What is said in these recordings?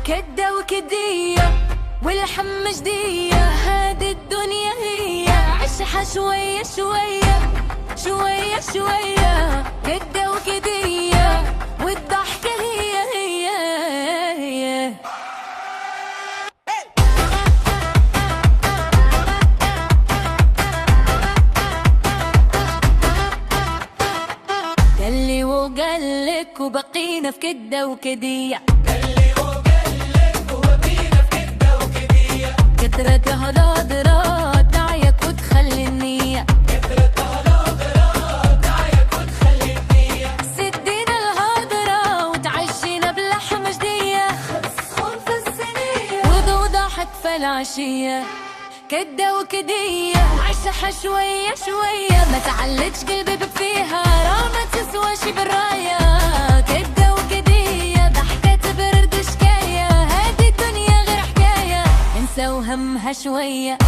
كدة وكدية والحمى جدية، هذه الدنيا هي عيشها شوية شوية شوية شوية. كدة وكدية والضحكة هي قالي وقالك وبقينا في كدة وكدية، كثرة هالهضرات تعيك وتخلي النية، سدينا الهضرة وتعشينا بلحمة جدية، سخون في الصينية وضو ضحك في العشية. كدة وكدية عيشها شوية شوية، ما تعلقش قلبي بفيها راه ما تسوى شي بالراية. كدة وكدية ضحكة برد شكاية، هادي الدنيا غير حكاية انسى وهمها شوية.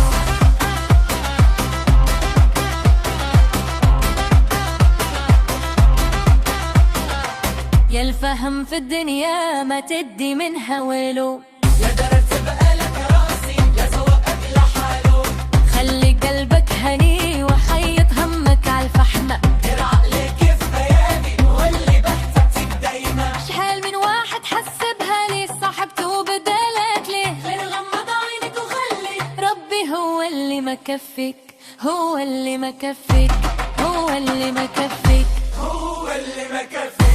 يا الفهم في الدنيا ما تدي منها ولو، يا درت بقالك راسي يا زوقك لحاله، خلي قلبك هني وحيط همك عالفحمة، دير عقلي كيف بياني واللي بحتاجك دايما. شحال من واحد حسبها لي صاحبته وبدالك ليه، غير غمض عينك وخلي ربي هو اللي ما كفيك، هو اللي ما كفيك، هو اللي ما كفيك، هو اللي ما كفي.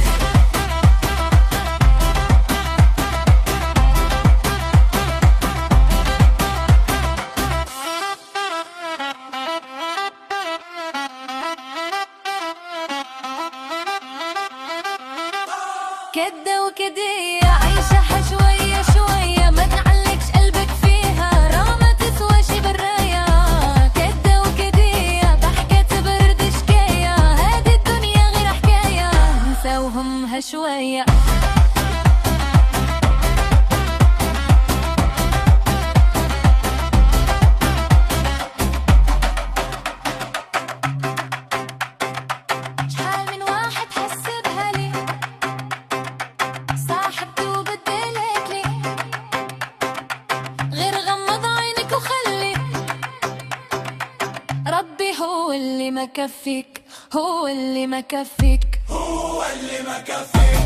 كدة وكدية عيشها شوية شوية، ما تعلقش قلبك فيها راه ما تسوى شي بالراية. كدة وكدية ضحكة برد شكاية، هادي الدنيا غير حكاية انسى وهمها شوية. شحال من واحد حسبها لي صاحبته وبدلك لي، غير غمض عينك وخلي ربي هو اللي ما كفيك، هو اللي ما كفيك، هو اللي ما كفي.